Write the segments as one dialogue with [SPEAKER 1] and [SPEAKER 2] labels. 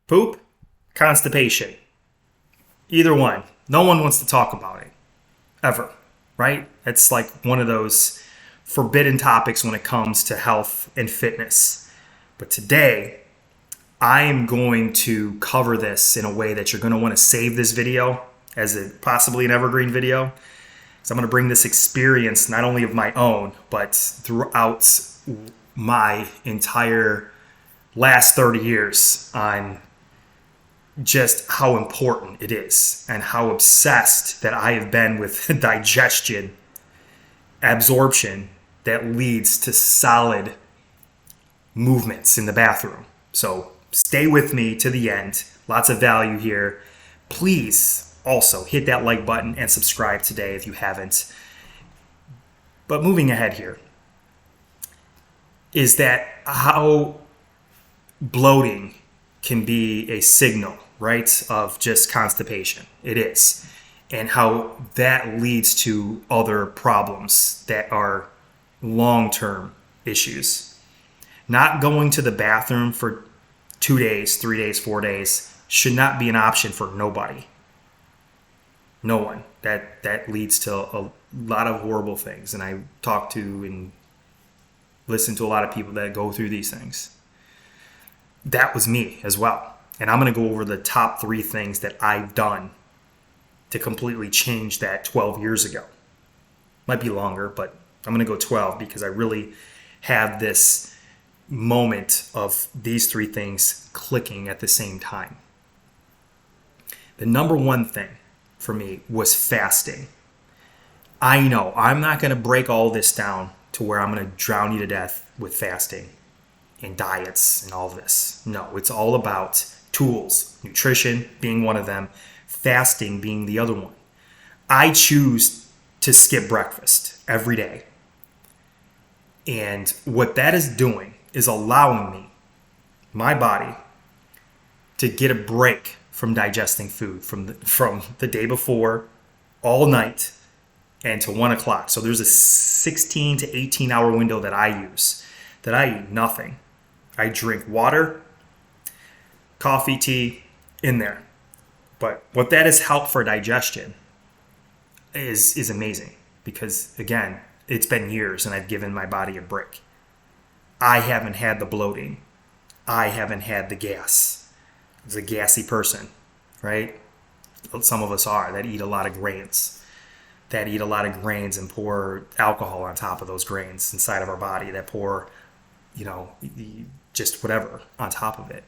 [SPEAKER 1] Poop, constipation. Either one. No one wants to talk about it. Ever. Right? It's like one of those forbidden topics when it comes to health and fitness. But today, I am going to cover this in a way that you're going to want to save this video as possibly an evergreen video. So I'm going to bring this experience not only of my own, but throughout my entire last 30 years on just how important it is and how obsessed that I have been with digestion, absorption that leads to solid movements in the bathroom. So stay with me to the end. Lots of value here. Please also hit that like button and subscribe today if you haven't. But moving ahead here is that how bloating can be a signal, right, of just constipation. It is. And how that leads to other problems that are long-term issues. Not going to the bathroom for 2 days, 3 days, 4 days should not be an option for nobody. No one. That leads to a lot of horrible things. And I talk to and listen to a lot of people that go through these things. That was me as well. And I'm going to go over the top 3 things that I've done to completely change that 12 years ago. Might be longer, but I'm going to go 12 because I really have this moment of these 3 things clicking at the same time. The number one thing for me was fasting. I know I'm not going to break all this down to where I'm going to drown you to death with fasting and diets and all this. No, it's all about tools, nutrition being one of them, fasting being the other one. I choose to skip breakfast every day. And what that is doing is allowing me, my body, to get a break from digesting food from the day before, all night, and to 1 o'clock. So there's a 16 to 18 hour window that I use, that I eat nothing. I drink water, coffee, tea, in there. But what that has helped for digestion is amazing because, again, it's been years and I've given my body a break. I haven't had the bloating. I haven't had the gas. I was a gassy person, right? Some of us are that eat a lot of grains. And pour alcohol on top of those grains inside of our body, that pour, just whatever on top of it.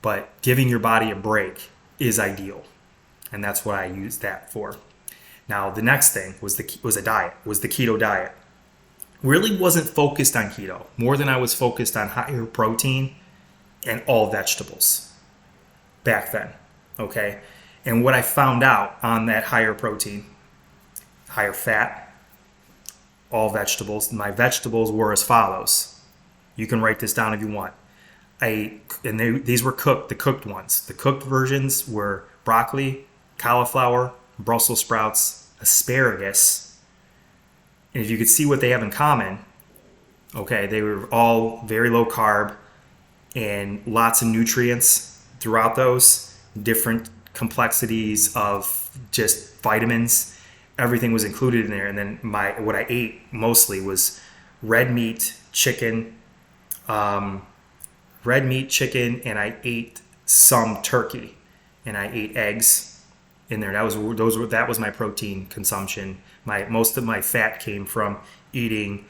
[SPEAKER 1] But giving your body a break is ideal. And that's what I use that for. Now, the next thing was the keto diet. Really wasn't focused on keto more than I was focused on higher protein and all vegetables back then. Okay. And what I found out on that higher protein, higher fat, all vegetables, my vegetables were as follows. You can write this down if you want. These were cooked, the cooked ones. The cooked versions were broccoli, cauliflower, Brussels sprouts, asparagus. And if you could see what they have in common, okay, they were all very low carb and lots of nutrients throughout those, different complexities of just vitamins. Everything was included in there. And then what I ate mostly was red meat, chicken, and I ate some turkey, and I ate eggs in there. That was my protein consumption. Most of my fat came from eating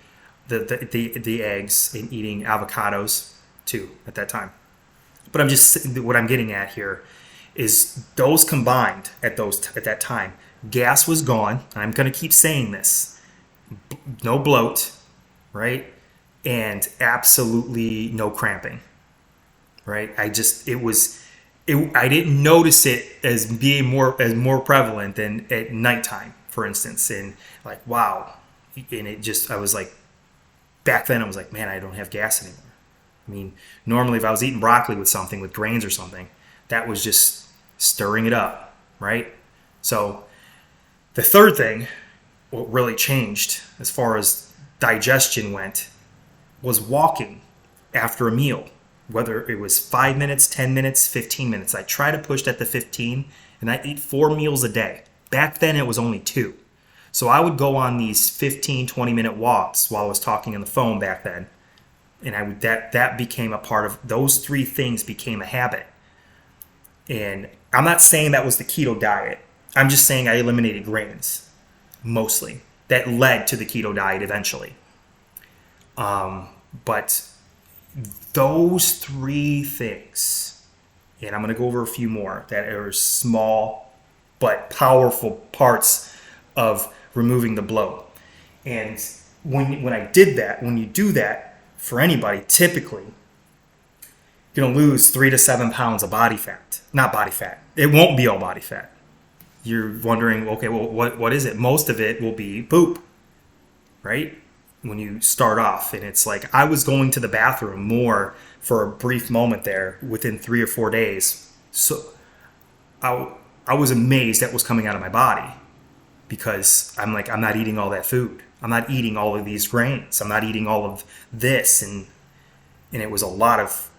[SPEAKER 1] the eggs and eating avocados too at that time. But what I'm getting at here is those combined at that time. Gas was gone. I'm going to keep saying this. No bloat, right? And absolutely no cramping, right? I didn't notice it as being more prevalent than at nighttime, for instance. And like, wow. And I was like, back then I was like, man, I don't have gas anymore. I mean, normally if I was eating broccoli with grains or something, that was just stirring it up, right? So the third thing, what really changed as far as digestion went, was walking after a meal. whether it was 5 minutes, 10 minutes, 15 minutes. I try to push that to 15, and I eat 4 meals a day. Back then, it was only 2. So I would go on these 15, 20-minute walks while I was talking on the phone back then. And that became a part of, those 3 things became a habit. And I'm not saying that was the keto diet. I'm just saying I eliminated grains, mostly. That led to the keto diet eventually. But those 3 things, and I'm going to go over a few more that are small but powerful parts of removing the bloat. And when I did that, when you do that for anybody, typically you're going to lose 3 to 7 pounds of body fat. Not body fat. It won't be all body fat. You're wondering, okay, well, what is it? Most of it will be poop, right? When you start off, and it's like I was going to the bathroom more for a brief moment there within 3 or 4 days. So I was amazed that was coming out of my body, because I'm like, I'm not eating all that food. I'm not eating all of these grains. I'm not eating all of this. And it was a lot of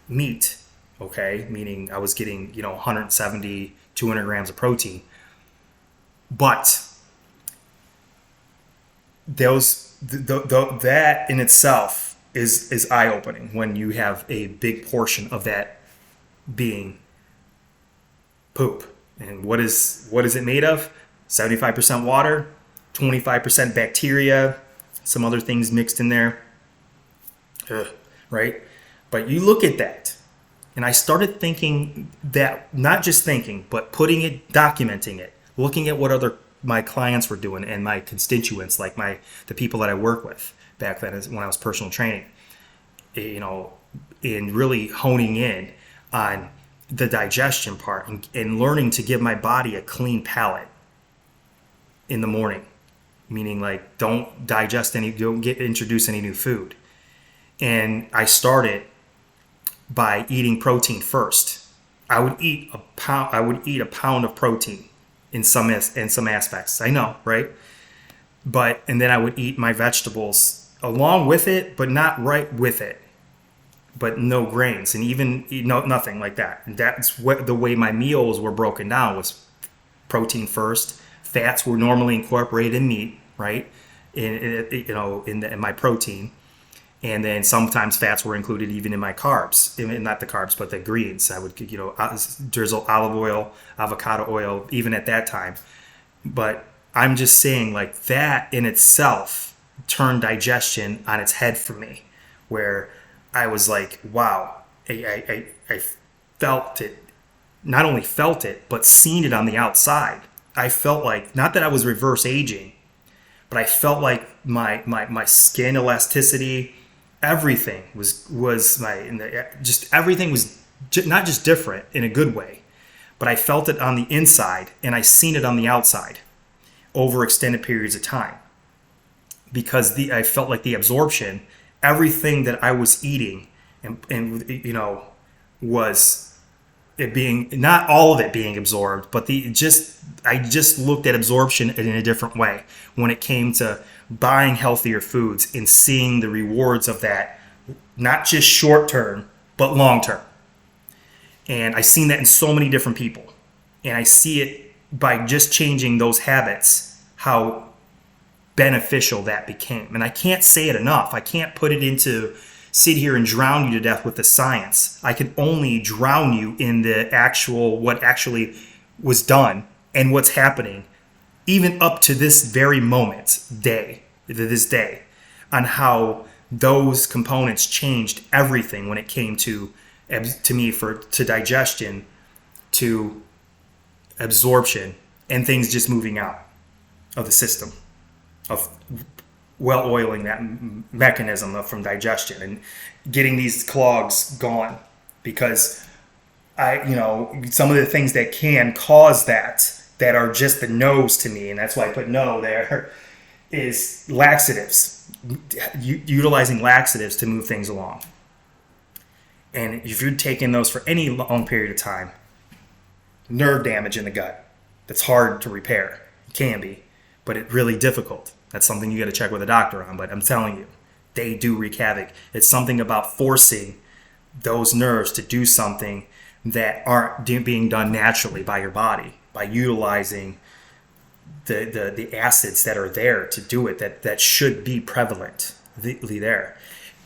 [SPEAKER 1] meat, okay? Meaning I was getting, 170, 200 grams of protein. But that in itself is eye-opening when you have a big portion of that being poop. And what is it made of? 75% water, 25% bacteria, some other things mixed in there. Right? But you look at that, and I started thinking that, not just thinking, but putting it, documenting it, looking at what my clients were doing and my constituents, like the people that I work with back then when I was personal training, and really honing in on the digestion part and learning to give my body a clean palate in the morning, meaning like don't introduce any new food. And I started by eating protein first. I would eat a pound of protein in some aspects. I know, right? And then I would eat my vegetables along with it, but not right with it. But no grains, and even nothing like that. And that's what the way my meals were broken down was protein first. Fats were normally incorporated in meat, right? In my protein, and then sometimes fats were included even in my carbs. Not the carbs, but the greens. I would drizzle olive oil, avocado oil, even at that time. But I'm just saying, like, that in itself turned digestion on its head for me, where I was like, wow, I felt it, not only felt it, but seen it on the outside. I felt like, not that I was reverse aging, but I felt like my skin elasticity, everything everything was not just different in a good way, but I felt it on the inside and I seen it on the outside over extended periods of time, because I felt like the absorption, everything that I was eating, and was it being, not all of it being absorbed, but I just looked at absorption in a different way when it came to buying healthier foods and seeing the rewards of that, not just short term, but long term. And I've seen that in so many different people. And I see it by just changing those habits, how beneficial that became. And I can't say it enough. I can't sit here and drown you to death with the science. I can only drown you in what actually was done and what's happening, even up to this very this day, on how those components changed everything when it came to digestion, to absorption, and things just moving out of the system, of well oiling that mechanism from digestion and getting these clogs gone. Because some of the things that can cause that are just the no's to me, and that's why I put no there, is laxatives, utilizing laxatives to move things along. And if you're taking those for any long period of time, nerve damage in the gut, that's hard to repair. It can be, but it's really difficult. That's something you got to check with a doctor on, but I'm telling you, they do wreak havoc. It's something about forcing those nerves to do something that aren't being done naturally by your body, by utilizing the acids that are there to do it, that should be prevalently there.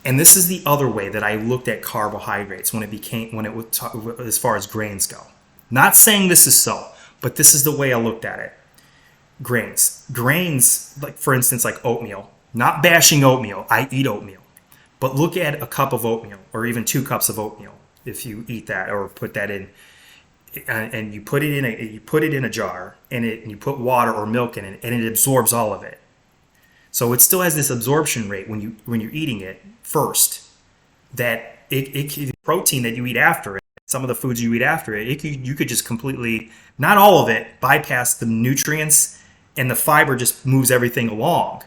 [SPEAKER 1] And this is the other way that I looked at carbohydrates when it was as far as grains go. Not saying this is so, but this is the way I looked at it. Grains, like for instance, like oatmeal. Not bashing oatmeal. I eat oatmeal, but look at a cup of oatmeal, or even 2 cups of oatmeal. If you eat that or put that in, and you put it in a jar, and you put water or milk in it, and it absorbs all of it. So it still has this absorption rate when you're eating it first. That it protein that you eat after it, some of the foods you eat after it, you could just completely, not all of it, bypass the nutrients, and the fiber just moves everything along,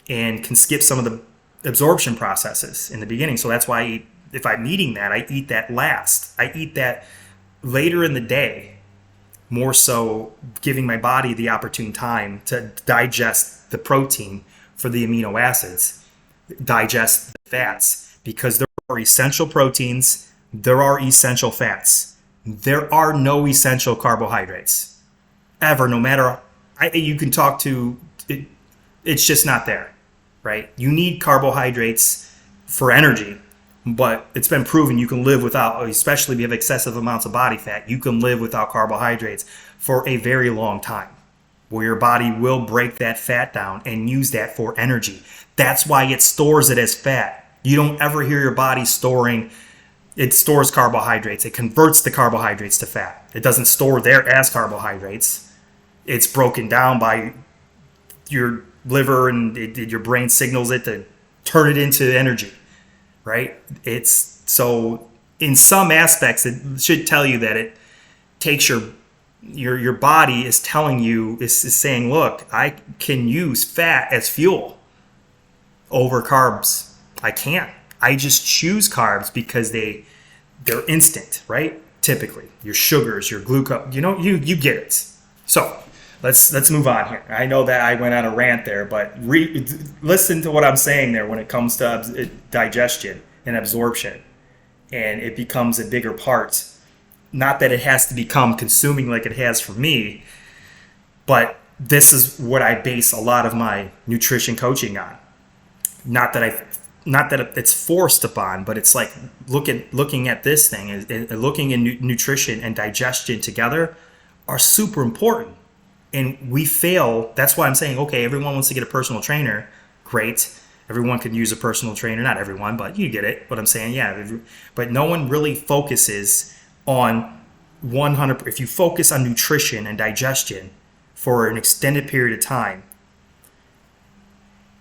[SPEAKER 1] and can skip some of the absorption processes in the beginning. So that's why if I'm eating that, I eat that last. I eat that later in the day, more so giving my body the opportune time to digest the protein for the amino acids, digest the fats, because there are essential proteins, there are essential fats. There are no essential carbohydrates ever, no matter, you can talk to, it's just not there, right? You need carbohydrates for energy, but it's been proven you can live without, especially if you have excessive amounts of body fat, you can live without carbohydrates for a very long time, where your body will break that fat down and use that for energy. That's why it stores it as fat. You don't ever hear your body it stores carbohydrates. It converts the carbohydrates to fat. It doesn't store there as carbohydrates. It's broken down by your liver, and your brain signals it to turn it into energy. Right? It's so in some aspects it should tell you that it takes your body is telling you, is saying, look, I can use fat as fuel over carbs. I can't. I just choose carbs because they're instant, right? Typically, your sugars, your glucose, you get it. So let's move on here. I know that I went on a rant there, but listen to what I'm saying there when it comes to digestion and absorption, and it becomes a bigger part. Not that it has to become consuming like it has for me, but this is what I base a lot of my nutrition coaching on. Not that it's forced upon, but it's like looking at this thing and looking in nutrition and digestion together are super important. And we fail. That's why I'm saying, okay, everyone wants to get a personal trainer. Great. Everyone could use a personal trainer. Not everyone, but you get it. What I'm saying, yeah. But no one really focuses on 100. If you focus on nutrition and digestion for an extended period of time,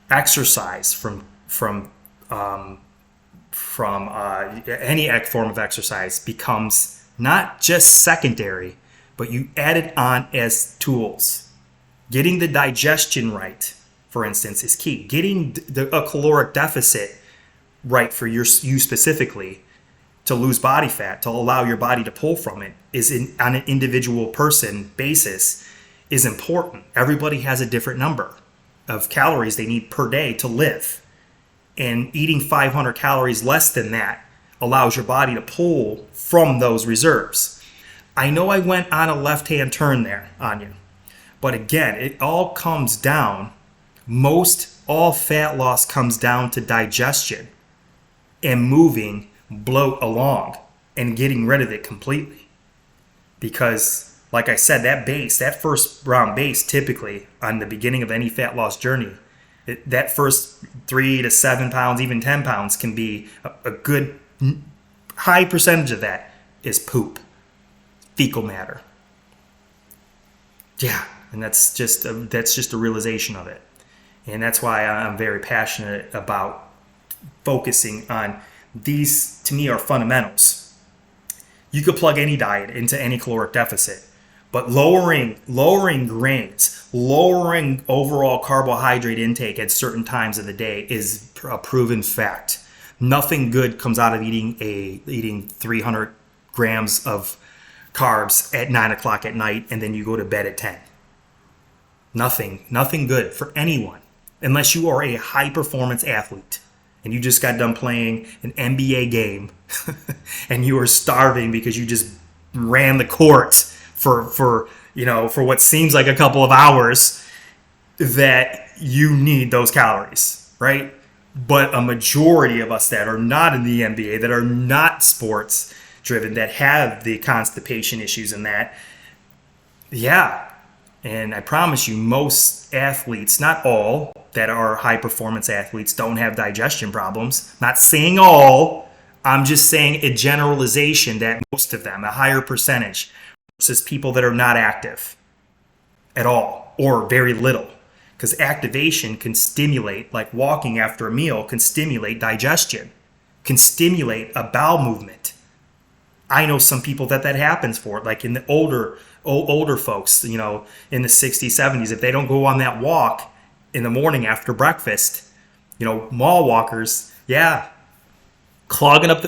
[SPEAKER 1] exercise from any form of exercise becomes not just secondary, but you add it on as tools. Getting the digestion right, for instance, is key. Getting a caloric deficit right for you specifically to lose body fat, to allow your body to pull from it, on an individual person basis is important. Everybody has a different number of calories they need per day to live. And eating 500 calories less than that allows your body to pull from those reserves. I know I went on a left-hand turn there on you. But again, it all comes down, all fat loss comes down to digestion and moving bloat along and getting rid of it completely. Because, like I said, that first round base, typically on the beginning of any fat loss journey, that first 3 to 7 pounds, even 10 pounds can be a good high percentage of that is poop, fecal matter. Yeah, and that's just a realization of it. And that's why I'm very passionate about focusing on these. To me, are fundamentals. You could plug any diet into any caloric deficit, but lowering grains, lowering overall carbohydrate intake at certain times of the day is a proven fact. Nothing good comes out of eating 300 grams of carbs at 9 o'clock at night and then you go to bed at 10. Nothing good for anyone, unless you are a high performance athlete and you just got done playing an NBA game and you are starving because you just ran the court for what seems like a couple of hours, that you need those calories, right? But a majority of us that are not in the NBA, that are not sports driven, that have the constipation issues and that, yeah. And I promise you, most athletes, not all, that are high performance athletes don't have digestion problems. Not saying all, I'm just saying a generalization that most of them, a higher percentage, versus people that are not active at all or very little. Because activation can stimulate, like walking after a meal, can stimulate digestion, can stimulate a bowel movement. I know some people that happens for, like in the older folks, in the 60s, 70s, if they don't go on that walk in the morning after breakfast, mall walkers, yeah,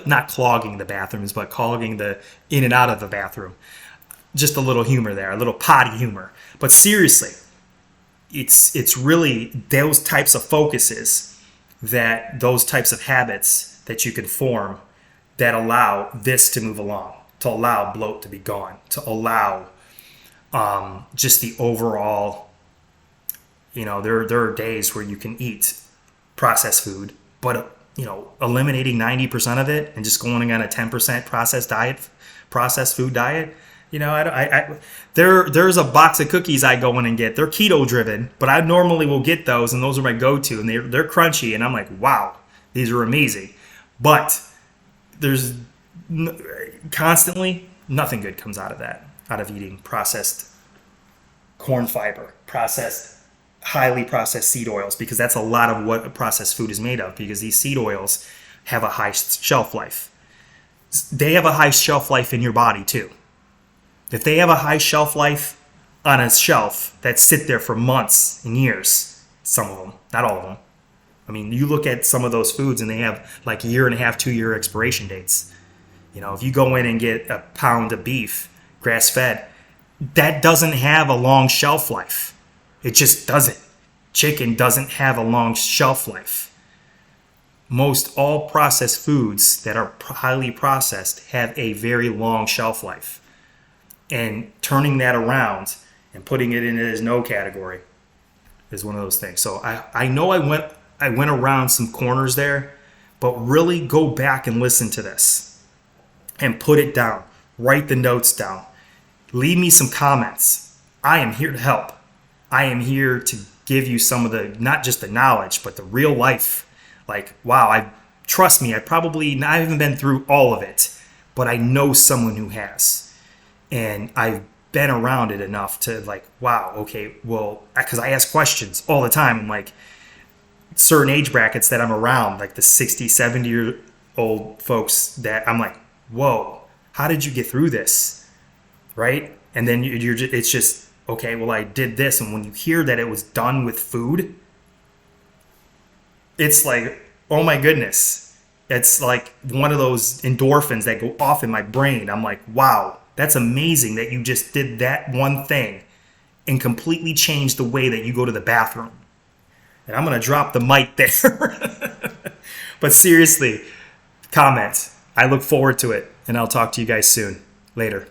[SPEAKER 1] not clogging the bathrooms, but clogging the in and out of the bathroom. Just a little humor there, a little potty humor. But seriously, it's really those types of focuses, those types of habits that you can form that allow this to move along, to allow bloat to be gone, to allow just the overall, there are days where you can eat processed food, but, eliminating 90% of it and just going on a 10% processed food diet. There's a box of cookies I go in and get. They're keto driven, but I normally will get those, and those are my go-to, and they're crunchy, and I'm like, wow, these are amazing. But there's constantly nothing good comes out of eating processed corn fiber, highly processed seed oils, because that's a lot of what processed food is made of, because these seed oils have a high shelf life. They have a high shelf life in your body too. If they have a high shelf life on a shelf that sit there for months and years, some of them, not all of them. I mean, you look at some of those foods and they have like 1.5 years, 2-year expiration dates. If you go in and get a pound of beef, grass-fed, that doesn't have a long shelf life. It just doesn't. Chicken doesn't have a long shelf life. Most all processed foods that are highly processed have a very long shelf life. And turning that around and putting it into this no category is one of those things. So I know I went around some corners there, but really go back and listen to this and put it down. Write the notes down. Leave me some comments. I am here to help. I am here to give you some of the, not just the knowledge, but the real life. Like, wow, trust me, I haven't been through all of it, but I know someone who has. And I've been around it enough to like, wow, okay, well, because I ask questions all the time. I'm like, certain age brackets that I'm around, like the 60, 70-year-old folks that I'm like, whoa, how did you get through this? Right? And then it's just, okay, well, I did this. And when you hear that it was done with food, it's like, oh my goodness. It's like one of those endorphins that go off in my brain. I'm like, wow. That's amazing that you just did that one thing and completely changed the way that you go to the bathroom. And I'm going to drop the mic there. But seriously, comment. I look forward to it, and I'll talk to you guys soon. Later.